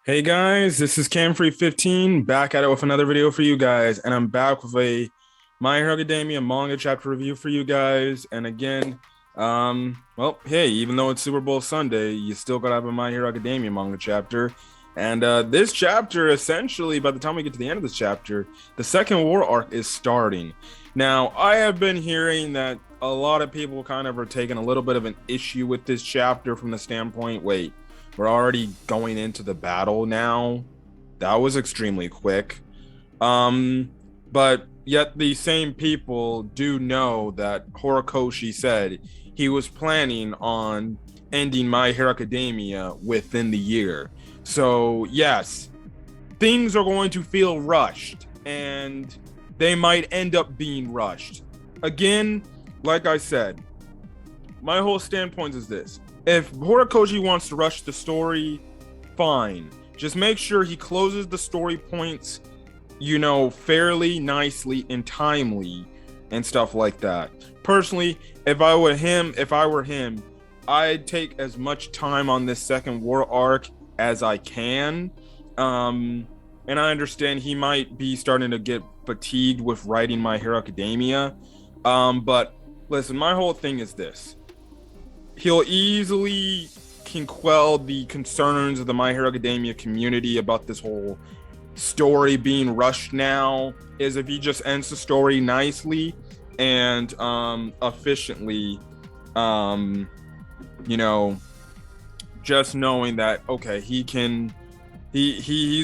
Hey guys, this is Camfree15 back at it with another video for you guys, and I'm back with a My Hero Academia manga chapter review for you guys. And again, well, hey, even though it's Super Bowl Sunday, you still gotta have a My Hero Academia manga chapter. And this chapter, essentially, by the time we get to the end of this chapter, the second war arc is starting. Now, I have been hearing that a lot of people kind of are taking a little bit of an issue with this chapter from the standpoint, wait, we're already going into the battle now. That was extremely quick. Um, but yet the same people do know that Horikoshi said he was planning on ending My Hero Academia within the year. So yes, things are going to feel rushed, and they might end up being rushed. Again, like I said, my whole standpoint is this: if Horikoshi wants to rush the story, fine. Just make sure he closes the story points, fairly nicely and timely and stuff like that. Personally, if I were him, I'd take as much time on this second war arc as I can. Um, and I understand he might be starting to get fatigued with writing My Hero Academia. But listen, my whole thing is this: he'll easily can quell the concerns of the My Hero Academia community about this whole story being rushed now, is if he just ends the story nicely and efficiently. um you know just knowing that, okay, he's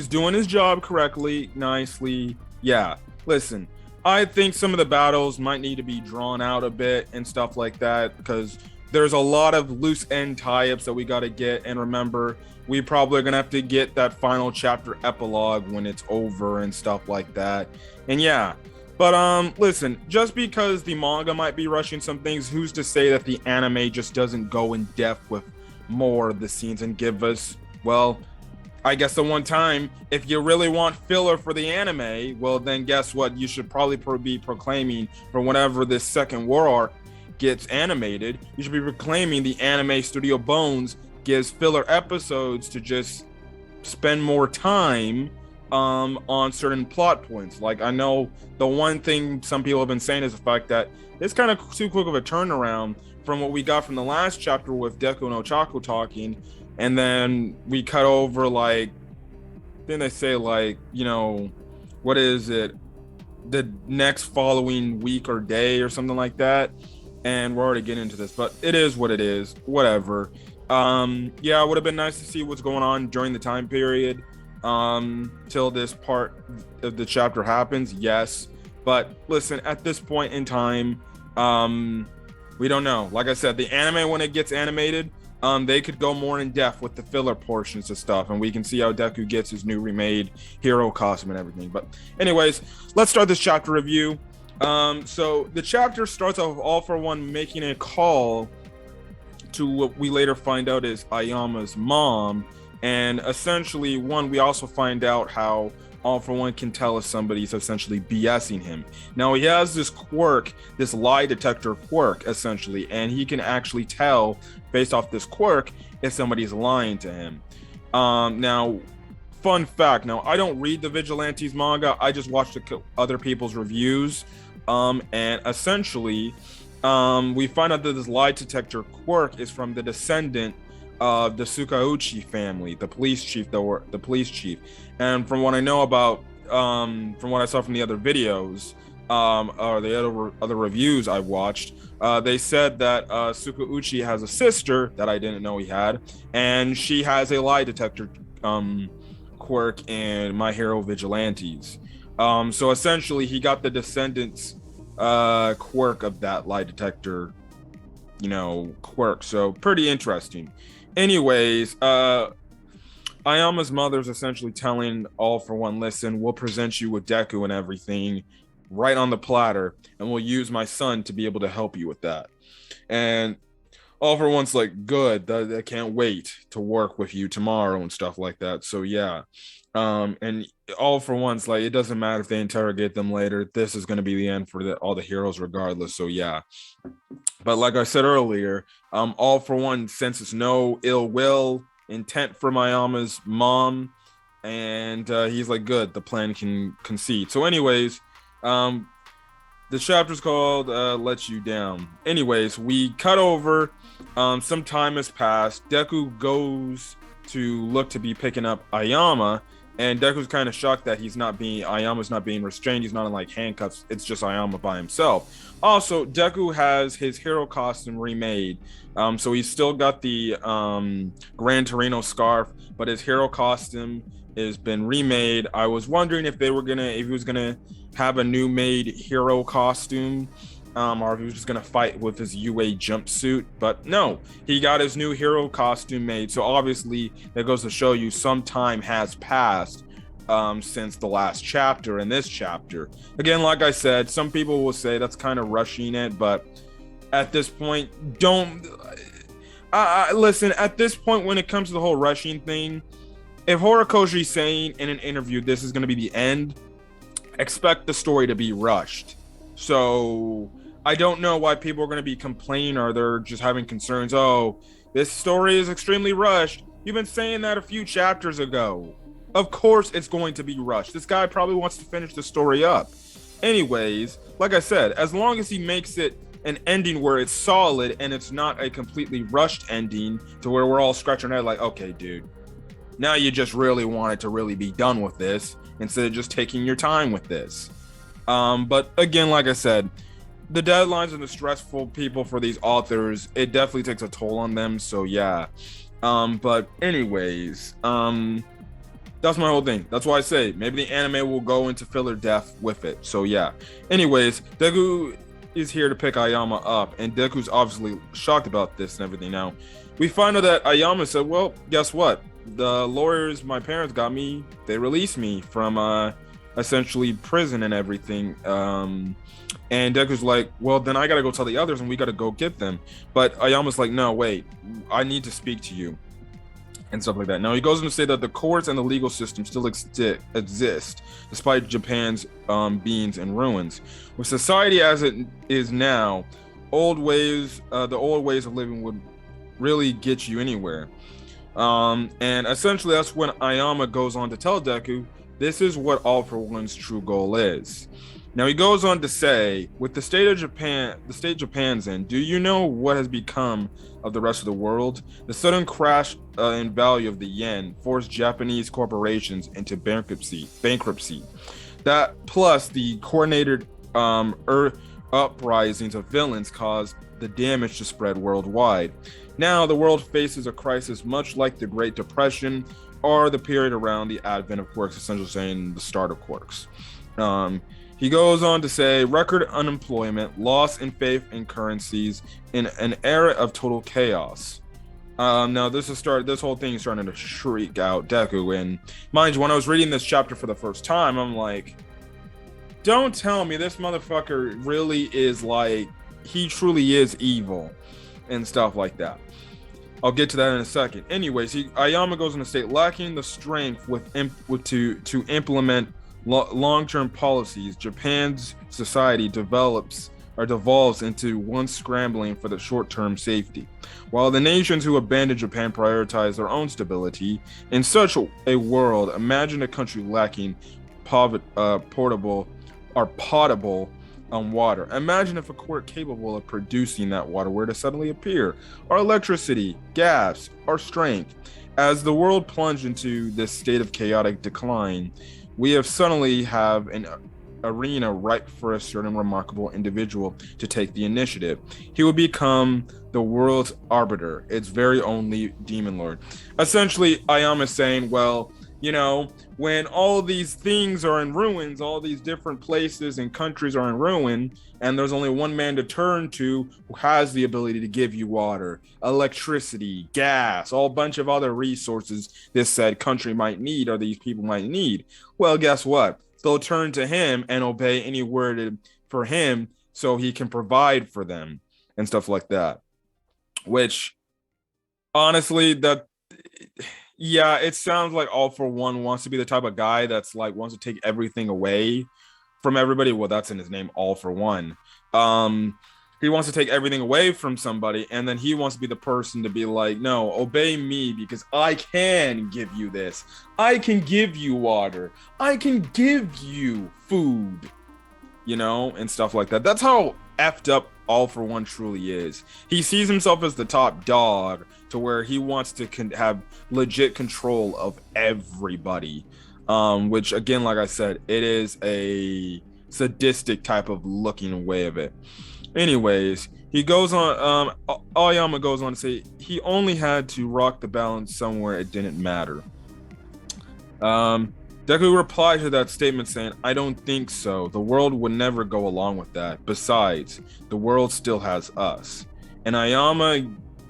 doing his job correctly, nicely. Yeah, listen, I think some of the battles might need to be drawn out a bit and stuff like that, because there's a lot of loose end tie-ups that we got to get. And remember, we probably are gonna have to get that final chapter epilogue when it's over and stuff like that. And yeah, but listen, just because the manga might be rushing some things, who's to say that the anime just doesn't go in depth with more of the scenes and give us, well, I guess the one time, if you really want filler for the anime, well, then guess what? You should probably be proclaiming for whenever this second war arc gets animated, you should be proclaiming the Anime Studio Bones gives filler episodes to just spend more time on certain plot points. Like, I know the one thing some people have been saying is the fact that it's kind of too quick of a turnaround from what we got from the last chapter with Deku no Chaco talking, and then we cut over, like, then they say, like, what is it, the next following week or day or something like that. And we're already getting into this, but it is what it is, whatever. Yeah, it would have been nice to see what's going on during the time period till this part of the chapter happens, yes. But listen, at this point in time, we don't know. Like I said, the anime, when it gets animated, they could go more in depth with the filler portions of stuff, and we can see how Deku gets his new remade hero costume and everything. But anyways, let's start this chapter review. So the chapter starts off with All for One making a call to what we later find out is Ayama's mom. And essentially, we also find out how All for One can tell if somebody's essentially BSing him. Now, he has this quirk, this lie detector quirk, essentially, and he can actually tell based off this quirk if somebody's lying to him. Now, fun fact, now I don't read the Vigilantes manga, I just watch other people's reviews. And essentially, we find out that this lie detector quirk is from the descendant of the Sukauchi family, the police chief. And from what I know about, from what I saw from the other videos, or the other reviews I watched, they said that Sukauchi has a sister that I didn't know he had, and she has a lie detector quirk in My Hero Vigilantes. So essentially, he got the descendants quirk of that lie detector, quirk. So pretty interesting. Anyways, Ayama's mother's essentially telling All for One, listen, we'll present you with Deku and everything right on the platter, and we'll use my son to be able to help you with that. And All for One's like, good, I can't wait to work with you tomorrow and stuff like that. So yeah. And All for One's like, it doesn't matter if they interrogate them later, this is going to be the end for all the heroes regardless. So yeah. But like I said earlier, All for One senses no ill will intent for Ayama's mom. And he's like, good, the plan can concede. So anyways, um the chapter's called Let You Down. Anyways, we cut over. Some time has passed. Deku goes to look to be picking up Ayama, and Deku's kind of shocked that Ayama's not being restrained. He's not in like handcuffs. It's just Ayama by himself. Also, Deku has his hero costume remade. So he's still got the Gran Torino scarf, but his hero costume has been remade. I was wondering if he was gonna have a new made hero costume, or if he was just gonna fight with his UA jumpsuit. But no, he got his new hero costume made. So obviously, that goes to show you some time has passed since the last chapter and this chapter. Again, like I said, some people will say that's kind of rushing it, but at this point, don't. Listen, at this point, when it comes to the whole rushing thing, if Horikoshi's saying in an interview this is going to be the end, expect the story to be rushed. So I don't know why people are going to be complaining, or they're just having concerns. Oh, this story is extremely rushed. You've been saying that a few chapters ago. Of course it's going to be rushed. This guy probably wants to finish the story up. Anyways, like I said, as long as he makes it an ending where it's solid and it's not a completely rushed ending to where we're all scratching our head like, okay, dude, now you just really wanted to really be done with this instead of just taking your time with this. But again, like I said, the deadlines and the stressful people for these authors, it definitely takes a toll on them. So yeah. But anyways, that's my whole thing. That's why I say maybe the anime will go into filler depth with it. So yeah. Anyways, Deku is here to pick Ayama up, and Deku's obviously shocked about this and everything. Now, we find out that Ayama said, well, guess what? The lawyers my parents got me, they released me from essentially prison and everything. And Deku's like, well, then I gotta go tell the others and we gotta go get them. But Ayama's like, no, wait, I need to speak to you and stuff like that. Now he goes on to say that the courts and the legal system still exist despite Japan's beings in ruins. With society as it is now, the old ways of living would really get you anywhere. And essentially that's when Ayama goes on to tell Deku, this is what All for One's true goal is. Now he goes on to say, with the state Japan's in, do you know what has become of the rest of the world? The sudden crash in value of the yen forced Japanese corporations into bankruptcy. That plus the coordinated uprisings of villains caused the damage to spread worldwide. Now the world faces a crisis much like the Great Depression or the period around the advent of Quarks, essentially saying the start of Quarks. He goes on to say, record unemployment, loss in faith in currencies, in an era of total chaos. Now this whole thing is starting to shriek out Deku, and mind you, when I was reading this chapter for the first time, I'm like, don't tell me this motherfucker really is like, he truly is evil and stuff like that. I'll get to that in a second. Anyways, Ayama goes on to state, lacking the strength to implement long-term policies, Japan's society devolves into one scrambling for the short-term safety, while the nations who abandon Japan prioritize their own stability. In such a world, imagine a country lacking potable water. Imagine if a court capable of producing that water were to suddenly appear, or electricity, gas, or strength. As the world plunged into this state of chaotic decline, we have suddenly have an arena ripe for a certain remarkable individual to take the initiative. He will become the world's arbiter, its very only demon lord. Essentially, Ayama is saying, well, you know, when all these things are in ruins, all these different places and countries are in ruin, and there's only one man to turn to who has the ability to give you water, electricity, gas, all bunch of other resources this said country might need or these people might need. Well, guess what? They'll turn to him and obey any word for him so he can provide for them and stuff like that. Which, honestly, yeah, it sounds like All for One wants to be the type of guy that's like wants to take everything away from everybody. Well, that's in his name, All for One. he wants to take everything away from somebody, and then he wants to be the person to be like, no, obey me because I can give you this. I can give you water. I can give you food, and stuff like that. That's how effed up All for One truly is. He sees himself as the top dog to where he wants to have legit control of everybody. Which again, like I said, it is a sadistic type of looking way of it. Anyways, he goes on. Aoyama goes on to say he only had to rock the balance somewhere it didn't matter. Deku replied to that statement saying, I don't think so. The world would never go along with that. Besides, the world still has us. And Aoyama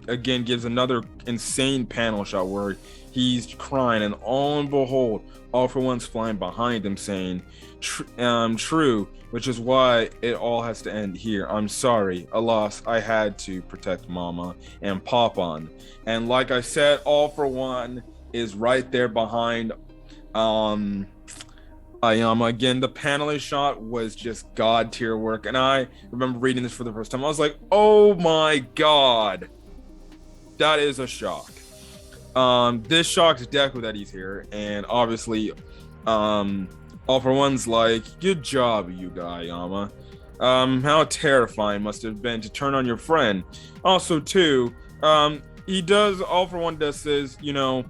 again gives another insane panel shot where he's crying, and all and behold, All for One's flying behind him saying, true, which is why it all has to end here. I'm sorry, alas, I had to protect Mama and Papon. And like I said, All for One is right there behind Aoyama. Again, the paneling shot was just god tier work, and I remember reading this for the first time. I was like, oh my god, that is a shock. This shocks Deku that he's here, and obviously All for One's like, good job, Yuga Aoyama. How terrifying must have been to turn on your friend. Also too, he does, All for One does says, you're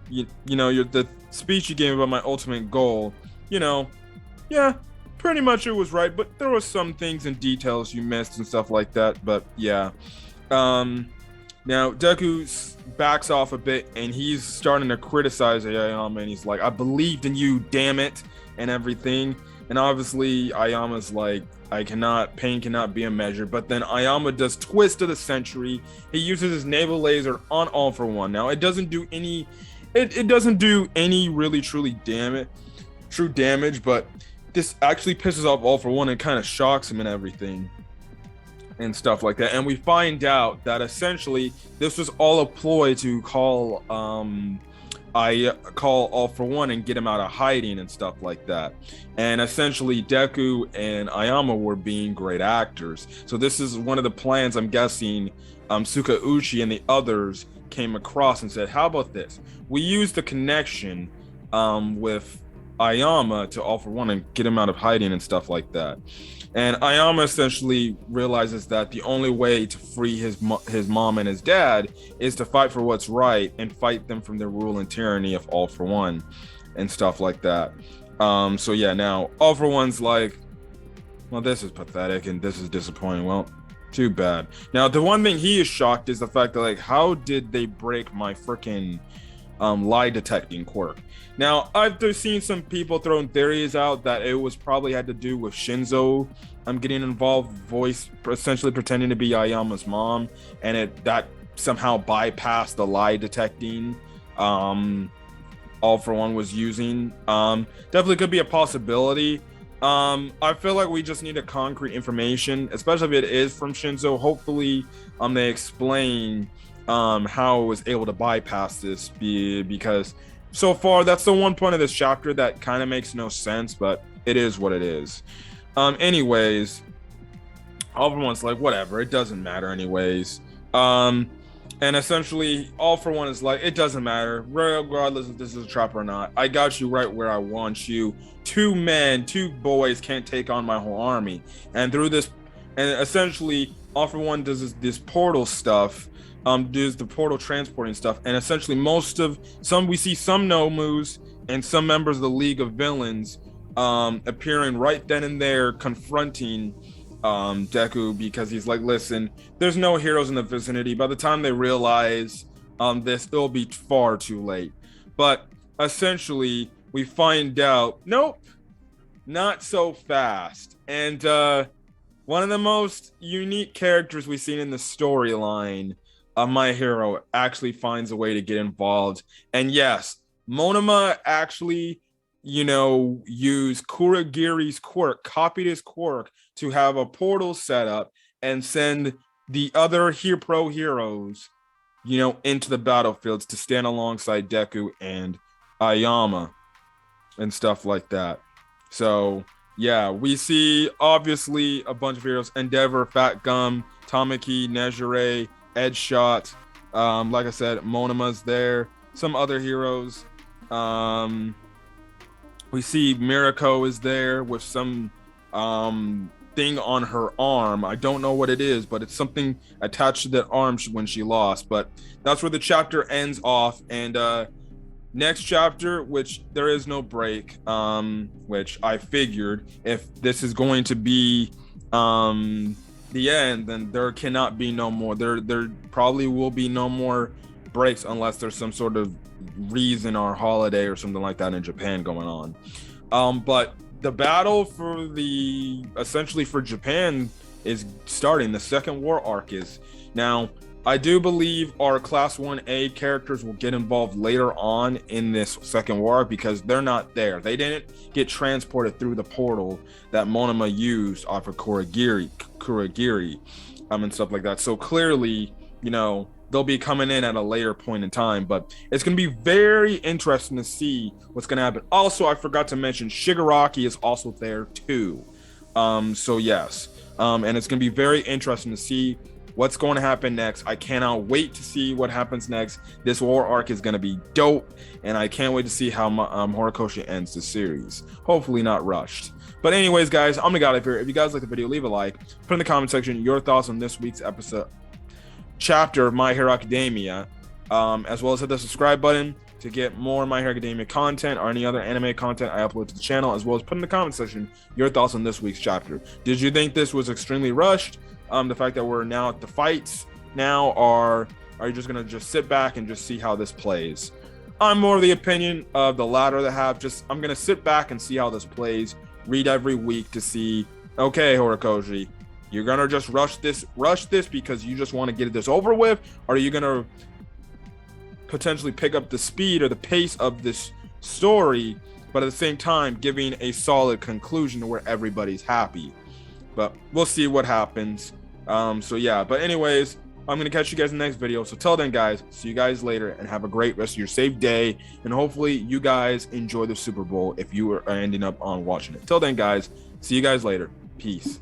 the speech you gave about my ultimate goal, yeah, pretty much it was right, but there were some things and details you missed and stuff like that, but yeah. Now Deku backs off a bit and he's starting to criticize Aoyama, and he's like, I believed in you, damn it, and everything. And obviously Aoyama's like, pain cannot be a measure. But then Aoyama does twist of the century. He uses his naval laser on All for One. Now it doesn't do any really true damage, but this actually pisses off All for One and kind of shocks him and everything and stuff like that. And we find out that essentially this was all a ploy to call All for One and get him out of hiding and stuff like that. And essentially Deku and Aoyama were being great actors. So this is one of the plans, I'm guessing, Sukauchi and the others came across and said, how about this? We use the connection with Aoyama to All for One and get him out of hiding and stuff like that. And Aoyama essentially realizes that the only way to free his mom and his dad is to fight for what's right and fight them from the rule and tyranny of All for One and stuff like that. So yeah, now All for One's like, well, this is pathetic and this is disappointing. Well, too bad. Now, the one thing he is shocked is the fact that, like, how did they break my freaking lie detecting quirk? Now, I've seen some people throwing theories out that it was probably had to do with Shinzo getting involved, voice essentially pretending to be Aoyama's mom, and that somehow bypassed the lie detecting All for One was using. Definitely could be a possibility. I feel like we just need a concrete information, especially if it is from Shinzo. Hopefully they explain how it was able to bypass this, because so far that's the one point of this chapter that kind of makes no sense, but it is what it is. Anyways, All for One's like, whatever, it doesn't matter anyways. And essentially All for One is like, it doesn't matter regardless if this is a trap or not. I got you right where I want you. Two boys can't take on my whole army. And through this, and essentially All for One does this portal stuff, does the portal transporting stuff, and essentially we see some Nomus and some members of the League of Villains appearing right then and there, confronting Deku, because he's like, listen, there's no heroes in the vicinity. By the time they realize this, it'll be far too late. But essentially we find out, nope, not so fast. And one of the most unique characters we've seen in the storyline, My Hero, actually finds a way to get involved. And yes, Monoma actually, used Kurogiri's quirk, copied his quirk to have a portal set up and send the other pro heroes, into the battlefields to stand alongside Deku and Aoyama and stuff like that. So yeah, we see obviously a bunch of heroes: Endeavor, Fat Gum, Tamaki, Nejire, Edshot. Like I said, Monama's there. Some other heroes. We see Mirako is there with some thing on her arm. I don't know what it is, but it's something attached to the arm when she lost. But that's where the chapter ends off. And next chapter, which there is no break, which I figured if this is going to be the end, then there cannot be no more. There probably will be no more breaks unless there's some sort of reason or holiday or something like that in Japan going on. But the battle for essentially for Japan is starting. The second war arc is now. I do believe our Class 1A characters will get involved later on in this second war because they're not there. They didn't get transported through the portal that Monoma used off of Kurogiri, and stuff like that. So clearly, they'll be coming in at a later point in time, but it's going to be very interesting to see what's going to happen. Also, I forgot to mention Shigaraki is also there too. So yes, and it's going to be very interesting to see what's going to happen next. I cannot wait to see what happens next. This war arc is going to be dope, and I can't wait to see how Horikoshi ends the series. Hopefully not rushed. But anyways, guys, I'm gonna get out of here. If you guys like the video, leave a like. Put in the comment section your thoughts on this week's chapter of My Hero Academia, as well as hit the subscribe button to get more My Hero Academia content or any other anime content I upload to the channel, as well as put in the comment section your thoughts on this week's chapter. Did you think this was extremely rushed? The fact that we're now at the fights now, or are you just gonna sit back and just see how this plays? I'm more of the opinion of the latter that I'm gonna sit back and see how this plays, read every week to see, okay, Horikoshi, you're gonna just rush this because you just want to get this over with, or are you gonna potentially pick up the speed or the pace of this story, but at the same time giving a solid conclusion to where everybody's happy? But we'll see what happens. So yeah, but anyways, I'm gonna catch you guys in the next video. So till then, guys, see you guys later and have a great rest of your safe day, and hopefully you guys enjoy the Super Bowl if you are ending up on watching it. Till then, guys, see you guys later. Peace.